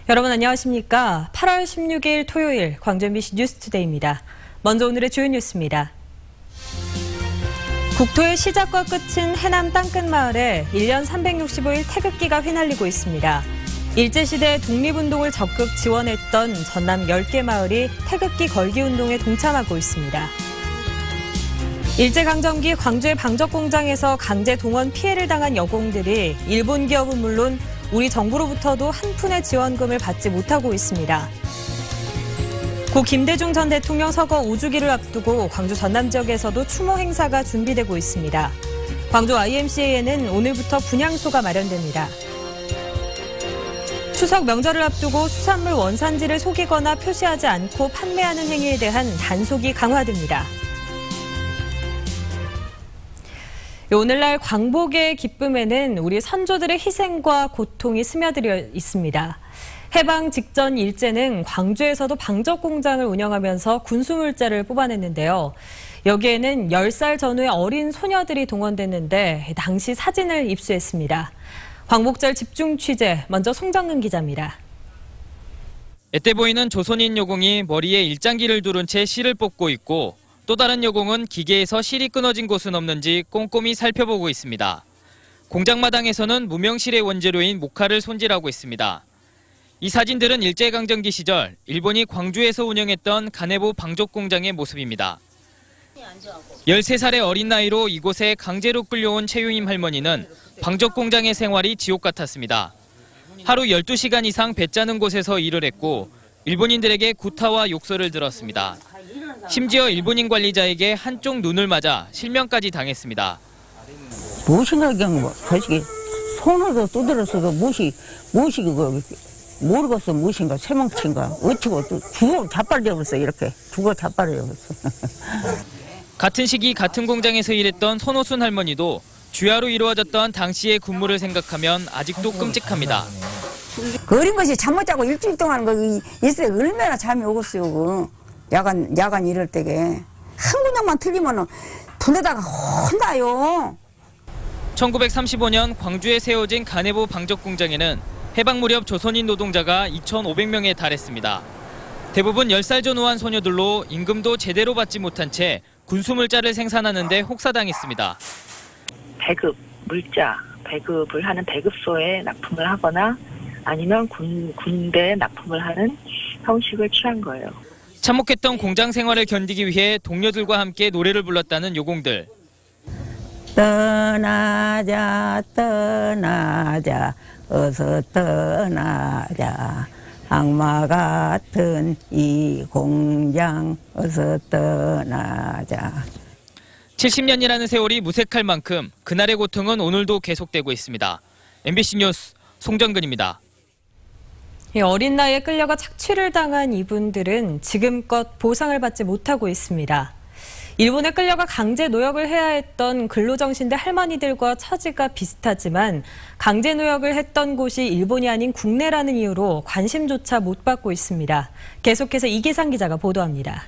여러분 안녕하십니까? 8월 16일 토요일 광주 MBC 뉴스투데이입니다. 먼저 오늘의 주요 뉴스입니다. 국토의 시작과 끝인 해남 땅끝마을에 1년 365일 태극기가 휘날리고 있습니다. 일제시대 독립운동을 적극 지원했던 전남 10개 마을이 태극기 걸기 운동에 동참하고 있습니다. 일제강점기 광주의 방적공장에서 강제 동원 피해를 당한 여공들이 일본 기업은 물론 우리 정부로부터도 한 푼의 지원금을 받지 못하고 있습니다. 고 김대중 전 대통령 서거 5주기를 앞두고 광주 전남 지역에서도 추모 행사가 준비되고 있습니다. 광주 YMCA에는 오늘부터 분향소가 마련됩니다. 추석 명절을 앞두고 수산물 원산지를 속이거나 표시하지 않고 판매하는 행위에 대한 단속이 강화됩니다. 오늘날 광복의 기쁨에는 우리 선조들의 희생과 고통이 스며들어 있습니다. 해방 직전 일제는 광주에서도 방적공장을 운영하면서 군수물자를 뽑아냈는데요. 여기에는 10살 전후의 어린 소녀들이 동원됐는데 당시 사진을 입수했습니다. 광복절 집중 취재, 먼저 송정근 기자입니다. 애때 보이는 조선인 여공이 머리에 일장기를 두른 채 실을 뽑고 있고 또 다른 여공은 기계에서 실이 끊어진 곳은 없는지 꼼꼼히 살펴보고 있습니다. 공장마당에서는 무명실의 원재료인 목화를 손질하고 있습니다. 이 사진들은 일제강점기 시절 일본이 광주에서 운영했던 가네보 방적공장의 모습입니다. 13살의 어린 나이로 이곳에 강제로 끌려온 최유임 할머니는 방적공장의 생활이 지옥 같았습니다. 하루 12시간 이상 배 짜는 곳에서 일을 했고 일본인들에게 구타와 욕설을 들었습니다. 심지어 일본인 관리자에게 한쪽 눈을 맞아 실명까지 당했습니다. 무엇인가 그냥 저식이 손으로 두드렸어도 무엇이 그거 모르겠어. 무엇인가 새멍친가 어찌고 또 죽어 자빠져버렸어. 이렇게 죽어 자빠져버렸어. 같은 시기 같은 공장에서 일했던 손호순 할머니도 주야로 이루어졌던 당시의 근무를 생각하면 아직도 끔찍합니다. 그 어린 것이 잠 못 자고 일주일 동안 거기 있어야 얼마나 잠이 오겠어요. 야간 이럴 때게 한 군데만 틀리면 불러다가 혼나요. 1935년 광주에 세워진 가네보 방적공장에는 해방 무렵 조선인 노동자가 2,500명에 달했습니다. 대부분 10살 전후한 소녀들로 임금도 제대로 받지 못한 채 군수물자를 생산하는 데 혹사당했습니다. 배급, 물자, 배급을 하는 배급소에 납품을 하거나 아니면 군대에 납품을 하는 형식을 취한 거예요. 참혹했던 공장 생활을 견디기 위해 동료들과 함께 노래를 불렀다는 요공들. 떠나자 떠나자 어서 떠나자 악마 같은 이 공장 어서 떠나자. 70년이라는 세월이 무색할 만큼 그날의 고통은 오늘도 계속되고 있습니다. MBC 뉴스 송정근입니다. 어린 나이에 끌려가 착취를 당한 이분들은 지금껏 보상을 받지 못하고 있습니다. 일본에 끌려가 강제 노역을 해야 했던 근로정신대 할머니들과 처지가 비슷하지만 강제 노역을 했던 곳이 일본이 아닌 국내라는 이유로 관심조차 못 받고 있습니다. 계속해서 이기상 기자가 보도합니다.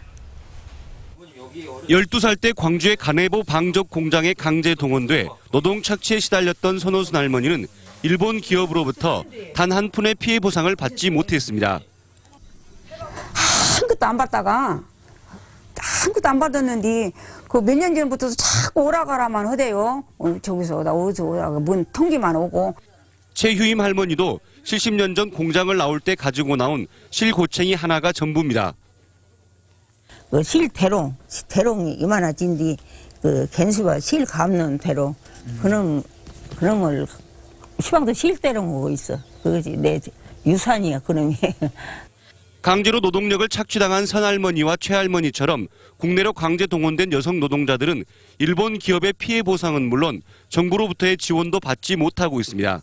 12살 때 광주의 가네보 방적 공장에 강제 동원돼 노동 착취에 시달렸던 손호순 할머니는 일본 기업으로부터 단 한 푼의 피해 보상을 받지 못했습니다. 한 것도 안 받다가 한 것도 안 받았는데 그 몇 년 전부터 자꾸 오라가라만 하대요. 저기서 오다 어디서 오다가 뭔 통기만 오고. 최유임 할머니도 70년 전 공장을 나올 때 가지고 나온 실고챙이 하나가 전부입니다. 그 대롱이 이만하진디 그 갠수가 실 감는 대롱 그런 걸 시방도 실대롱 오고 있어. 그거지 내 유산이야 그놈이. 강제로 노동력을 착취당한 선할머니와 최할머니처럼 국내로 강제 동원된 여성 노동자들은 일본 기업의 피해 보상은 물론 정부로부터의 지원도 받지 못하고 있습니다.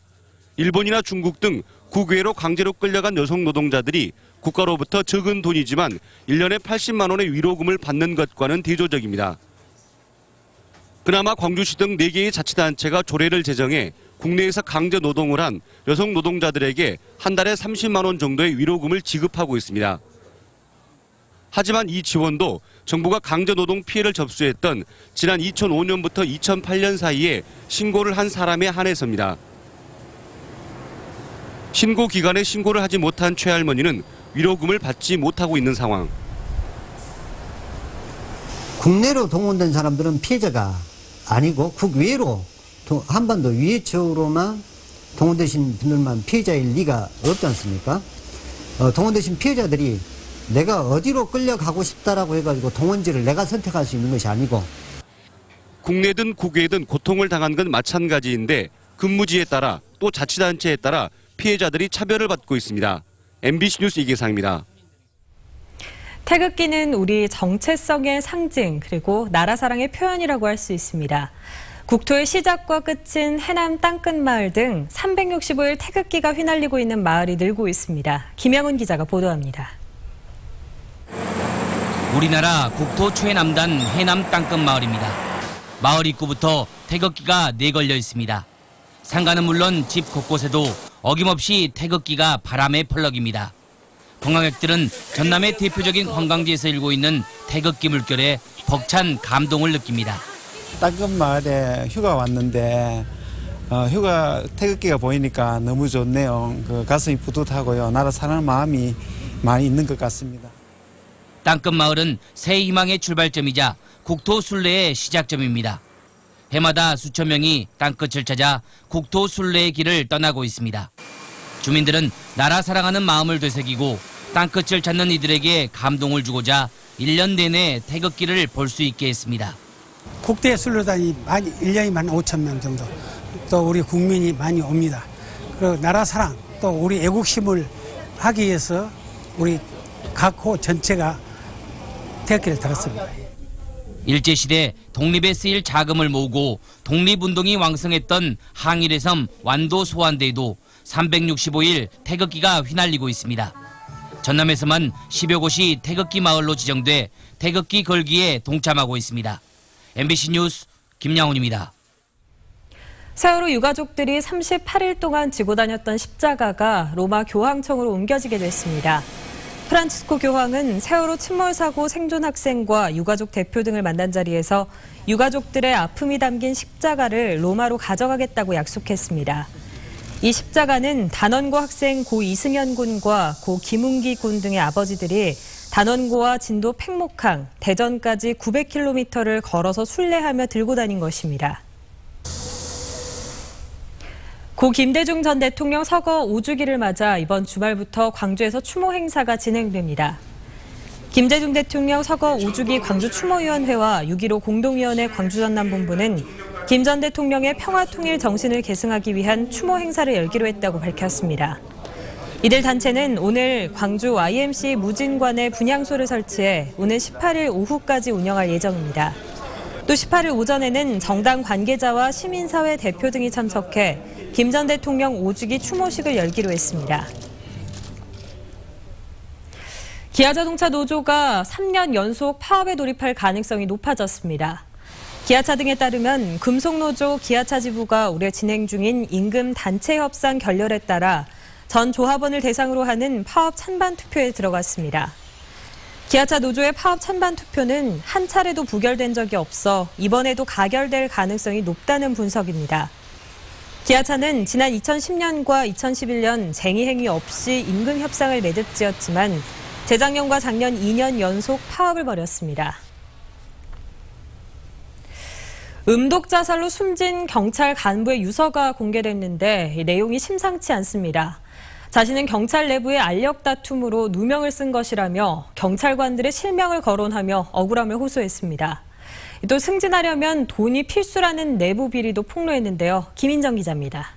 일본이나 중국 등 국외로 강제로 끌려간 여성 노동자들이 국가로부터 적은 돈이지만 1년에 80만 원의 위로금을 받는 것과는 대조적입니다. 그나마 광주시 등 4개의 자치단체가 조례를 제정해 국내에서 강제 노동을 한 여성 노동자들에게 한 달에 30만 원 정도의 위로금을 지급하고 있습니다. 하지만 이 지원도 정부가 강제 노동 피해를 접수했던 지난 2005년부터 2008년 사이에 신고를 한 사람에 한해서입니다. 신고 기간에 신고를 하지 못한 최할머니는 위로금을 받지 못하고 있는 상황. 국내로 동원된 사람들은 피해자가 아니고 국외로 한반도 위에 지역으로만 동원되신 분들만 피해자일 리가 없지 않습니까? 동원되신 피해자들이 내가 어디로 끌려가고 싶다라고 해가지고 동원지를 내가 선택할 수 있는 것이 아니고 국내든 국외든 고통을 당한 건 마찬가지인데 근무지에 따라 또 자치단체에 따라 피해자들이 차별을 받고 있습니다. MBC 뉴스 이계상입니다. 태극기는 우리 정체성의 상징 그리고 나라 사랑의 표현이라고 할 수 있습니다. 국토의 시작과 끝인 해남 땅끝마을 등 365일 태극기가 휘날리고 있는 마을이 늘고 있습니다. 김영훈 기자가 보도합니다. 우리나라 국토 최남단 해남 땅끝마을입니다. 마을 입구부터 태극기가 내걸려 있습니다. 상가는 물론 집 곳곳에도 어김없이 태극기가 바람에 펄럭입니다. 관광객들은 전남의 대표적인 관광지에서 일고 있는 태극기 물결에 벅찬 감동을 느낍니다. 땅끝마을에 휴가 왔는데 휴가 태극기가 보이니까 너무 좋네요. 가슴이 뿌듯하고요. 나라 사랑하는 마음이 많이 있는 것 같습니다. 땅끝마을은 새 희망의 출발점이자 국토 순례의 시작점입니다. 해마다 수천 명이 땅끝을 찾아 국토 순례의 길을 떠나고 있습니다. 주민들은 나라 사랑하는 마음을 되새기고 땅끝을 찾는 이들에게 감동을 주고자 1년 내내 태극기를 볼 수 있게 했습니다. 국대 순례단이 1년에 15,000명 정도 또 우리 국민이 많이 옵니다. 그리고 나라 사랑 또 우리 애국심을 하기 위해서 우리 각 호 전체가 태극기를 들었습니다. 일제시대 독립에 쓰일 자금을 모으고 독립운동이 왕성했던 항일의 섬 완도 소환대에도 365일 태극기가 휘날리고 있습니다. 전남에서만 10여 곳이 태극기 마을로 지정돼 태극기 걸기에 동참하고 있습니다. MBC 뉴스 김양훈입니다. 세월호 유가족들이 38일 동안 지고 다녔던 십자가가 로마 교황청으로 옮겨지게 됐습니다. 프란치스코 교황은 세월호 침몰 사고 생존 학생과 유가족 대표 등을 만난 자리에서 유가족들의 아픔이 담긴 십자가를 로마로 가져가겠다고 약속했습니다. 이 십자가는 단원고 학생 고 이승현 군과 고 김웅기 군 등의 아버지들이 단원고와 진도 팽목항, 대전까지 900km를 걸어서 순례하며 들고 다닌 것입니다. 고 김대중 전 대통령 서거 5주기를 맞아 이번 주말부터 광주에서 추모 행사가 진행됩니다. 김대중 대통령 서거 5주기 광주 추모위원회와 6.15 공동위원회 광주전남본부는 김 전 대통령의 평화통일 정신을 계승하기 위한 추모 행사를 열기로 했다고 밝혔습니다. 이들 단체는 오늘 광주 YMC 무진관에 분향소를 설치해 오는 18일 오후까지 운영할 예정입니다. 또 18일 오전에는 정당 관계자와 시민사회 대표 등이 참석해 김 전 대통령 5주기 추모식을 열기로 했습니다. 기아자동차 노조가 3년 연속 파업에 돌입할 가능성이 높아졌습니다. 기아차 등에 따르면 금속노조 기아차 지부가 올해 진행 중인 임금 단체 협상 결렬에 따라 전 조합원을 대상으로 하는 파업 찬반 투표에 들어갔습니다. 기아차 노조의 파업 찬반 투표는 한 차례도 부결된 적이 없어 이번에도 가결될 가능성이 높다는 분석입니다. 기아차는 지난 2010년과 2011년 쟁의 행위 없이 임금 협상을 매듭지었지만 재작년과 작년 2년 연속 파업을 벌였습니다. 음독 자살로 숨진 경찰 간부의 유서가 공개됐는데 이 내용이 심상치 않습니다. 자신은 경찰 내부의 알력 다툼으로 누명을 쓴 것이라며 경찰관들의 실명을 거론하며 억울함을 호소했습니다. 또 승진하려면 돈이 필수라는 내부 비리도 폭로했는데요. 김인정 기자입니다.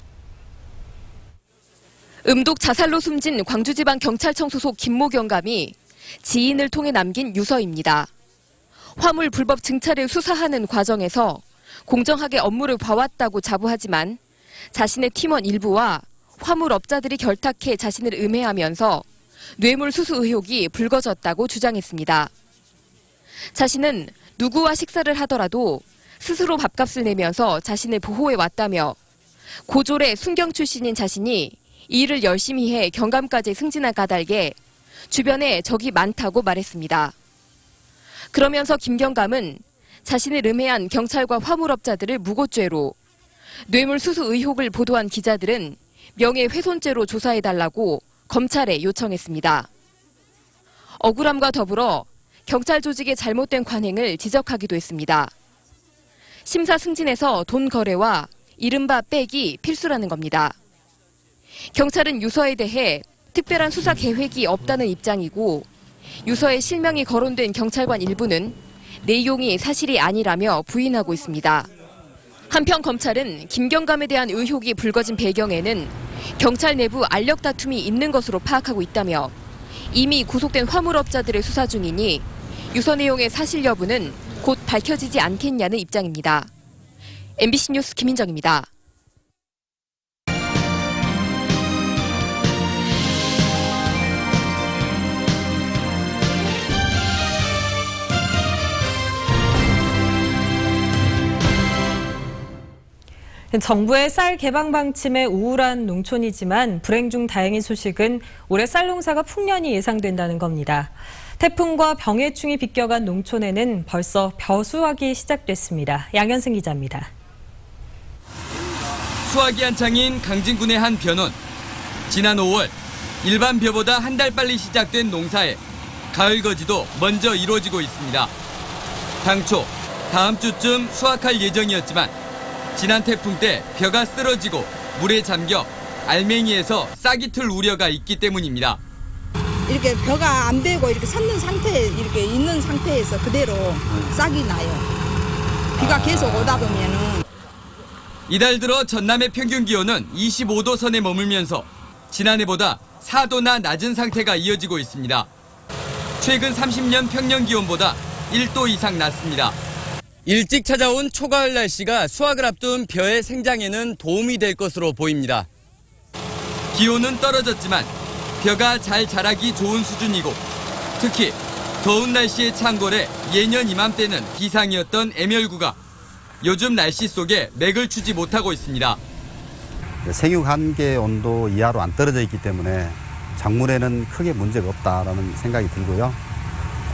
음독 자살로 숨진 광주지방경찰청 소속 김모 경감이 지인을 통해 남긴 유서입니다. 화물 불법 증차를 수사하는 과정에서 공정하게 업무를 봐왔다고 자부하지만 자신의 팀원 일부와 화물업자들이 결탁해 자신을 음해하면서 뇌물수수 의혹이 불거졌다고 주장했습니다. 자신은 누구와 식사를 하더라도 스스로 밥값을 내면서 자신을 보호해왔다며 고졸의 순경 출신인 자신이 일을 열심히 해 경감까지 승진한 까닭에 주변에 적이 많다고 말했습니다. 그러면서 김 경감은 자신을 음해한 경찰과 화물업자들을 무고죄로, 뇌물수수 의혹을 보도한 기자들은 명예훼손죄로 조사해달라고 검찰에 요청했습니다. 억울함과 더불어 경찰 조직의 잘못된 관행을 지적하기도 했습니다. 심사 승진에서 돈 거래와 이른바 백이 필수라는 겁니다. 경찰은 유서에 대해 특별한 수사 계획이 없다는 입장이고 유서에 실명이 거론된 경찰관 일부는 내용이 사실이 아니라며 부인하고 있습니다. 한편 검찰은 김경감에 대한 의혹이 불거진 배경에는 경찰 내부 알력 다툼이 있는 것으로 파악하고 있다며 이미 구속된 화물업자들의 수사 중이니 유서 내용의 사실 여부는 곧 밝혀지지 않겠냐는 입장입니다. MBC 뉴스 김민정입니다. 정부의 쌀 개방 방침에 우울한 농촌이지만 불행 중 다행인 소식은 올해 쌀 농사가 풍년이 예상된다는 겁니다. 태풍과 병해충이 비껴간 농촌에는 벌써 벼 수확이 시작됐습니다. 양현승 기자입니다. 수확이 한창인 강진군의 한 벼는 지난 5월 일반 벼보다 한 달 빨리 시작된 농사에 가을 거지도 먼저 이루어지고 있습니다. 당초 다음 주쯤 수확할 예정이었지만 지난 태풍 때 벼가 쓰러지고 물에 잠겨 알맹이에서 싹이 틀 우려가 있기 때문입니다. 이렇게 벼가 안 베고 이렇게 섰는 상태에 이렇게 있는 상태에서 그대로 싹이 나요. 비가 계속 오다 보면은. 이달 들어 전남의 평균 기온은 25도 선에 머물면서 지난해보다 4도나 낮은 상태가 이어지고 있습니다. 최근 30년 평년 기온보다 1도 이상 낮습니다. 일찍 찾아온 초가을 날씨가 수확을 앞둔 벼의 생장에는 도움이 될 것으로 보입니다. 기온은 떨어졌지만 벼가 잘 자라기 좋은 수준이고 특히 더운 날씨의 창궐에 예년 이맘때는 비상이었던 애멸구가 요즘 날씨 속에 맥을 추지 못하고 있습니다. 생육 한계 온도 이하로 안 떨어져 있기 때문에 작물에는 크게 문제가 없다라는 생각이 들고요.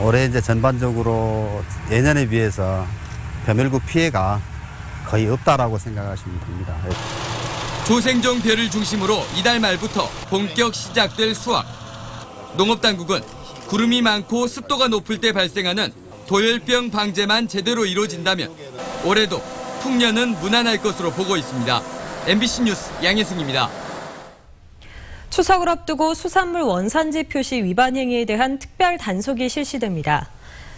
올해 이제 전반적으로 예년에 비해서 벼멸구 피해가 거의 없다라고 생각하시면 됩니다. 조생종 벼를 중심으로 이달 말부터 본격 시작될 수확. 농업당국은 구름이 많고 습도가 높을 때 발생하는 도열병 방제만 제대로 이루어진다면 올해도 풍년은 무난할 것으로 보고 있습니다. MBC 뉴스 양혜승입니다. 추석을 앞두고 수산물 원산지 표시 위반 행위에 대한 특별 단속이 실시됩니다.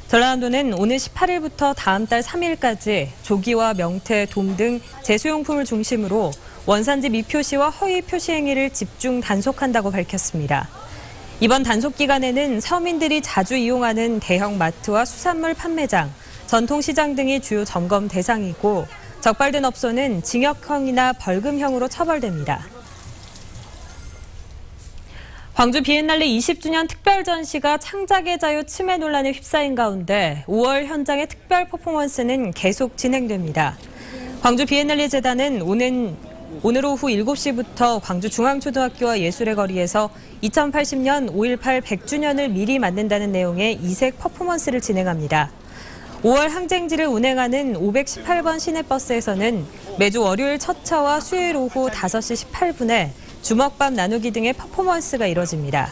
전라남도는 오늘 18일부터 다음 달 3일까지 조기와 명태, 돔 등 제수용품을 중심으로 원산지 미표시와 허위 표시 행위를 집중 단속한다고 밝혔습니다. 이번 단속 기간에는 서민들이 자주 이용하는 대형 마트와 수산물 판매장, 전통시장 등이 주요 점검 대상이고 적발된 업소는 징역형이나 벌금형으로 처벌됩니다. 광주 비엔날레 20주년 특별 전시가 창작의 자유 침해 논란에 휩싸인 가운데 5월 현장의 특별 퍼포먼스는 계속 진행됩니다. 광주 비엔날레 재단은 오늘 오후 7시부터 광주 중앙초등학교와 예술의 거리에서 2080년 5.18 100주년을 미리 맞는다는 내용의 이색 퍼포먼스를 진행합니다. 5월 항쟁지를 운행하는 518번 시내버스에서는 매주 월요일 첫 차와 수요일 오후 5시 18분에 주먹밥 나누기 등의 퍼포먼스가 이뤄집니다.